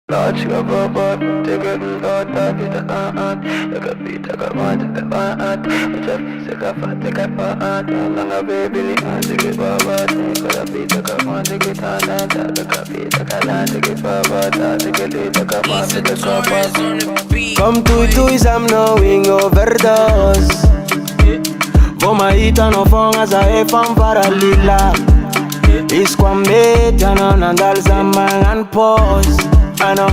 Lord, sugar bubble, take it, Lord, take it, take a beat, take a one, take a part, take a fat, take a part, long a baby, take it, bubble, take a beat, take a one, take it, take a beat, take a land, take it, bubble, take a lead, take a part, take a part. Come to is I'm knowing overdose. Vomaita no fonga za efam paralila. Iskwambeta no nandal zamangan pause. Ano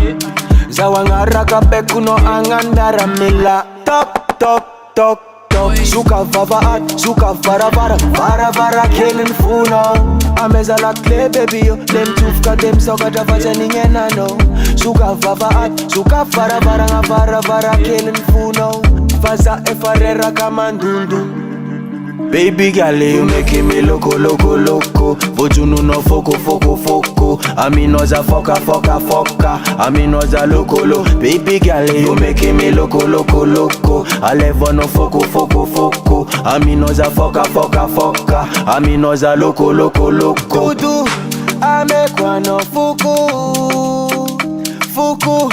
zawangara kapeku no angandara mila. Tok tok tok tok. Suka vavaat, suka varavara, varavara killing funo. Ameza la clay baby yo. Dem tufka dem soka java zeninge nano. Suka vavaat, suka varavara, varavara killing funo. Faza efarera kamandundu. Baby girl, you making me loco, loco, loco. Vojunu no foko, foko, foko. Aminoza foka, foka, foka. Aminoza loco, lo. Baby girl, you making me loco, loco, loco. Alevo no foko, foko, foko. Aminoza foka, foka, foka. Aminoza loco, loco, loco. Tudu, amekwa no fuku. Fuku,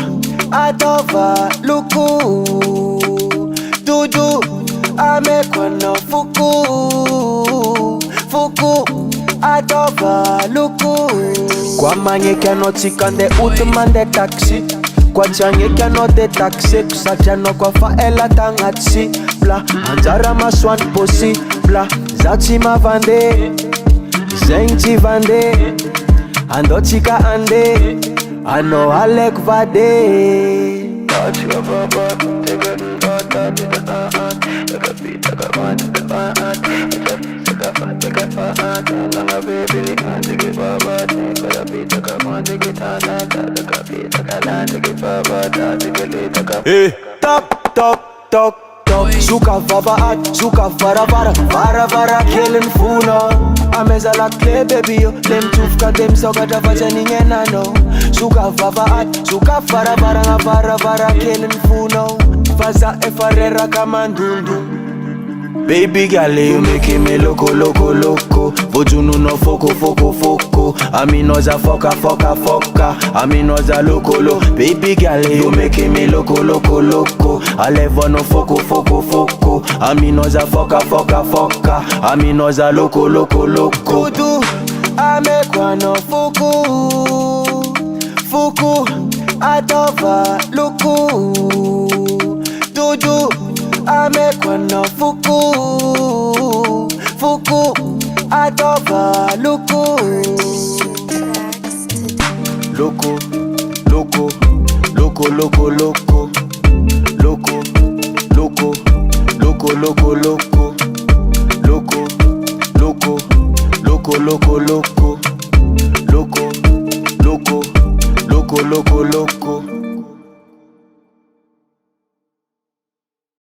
atova, luku. Tudu, amekwa no fuku. Fuku, atova, luku. Kwa manye kano tikande utumande taxi. Kwa change kano de taxi. Kusachano kwa faela tangatsi. Bla, anjara maswan posi. Bla, zati mavande. Zengti vande. Ando tika ande. Ano alek vade. Lord, sugar bubble, take it, Lord, take it, take a beat, take a one, take a part, take a fat, take a part, long a baby, take it, bubble, take a beat, take a one, take it, take a beat, take a land, take it, bubble, take a lead, take a. Hey, top, top, top, top. Suka vavaat, suka varavara, varavara killing funo. Ameza la clay baby yo. Dem tufka dem soka java zeninge nano. Suka vavaat, suka varavara, varavara killing funo. Faza efarera kamandundu. Baby girl, you making me loco, loco, loco. Vojunu no foko, foko, foko. Aminoza foka, foka, foka. Aminoza loco, lo. Baby girl, you making me loco, loco, loco. Alevo no foko, foko, foko. Aminoza foka, foka, foka. Aminoza loco, loco, loco. Tudu, amekwa no fuku. Fuku, atova, luku. Tudu, amekwa no fuku. Fuku, atova, luku. Loco, loco, loco, loco, loco. Loco, loco, loco, loco, loco. Loco, loco, loco, loco, loco. Loco, loco, loco, loco, loco.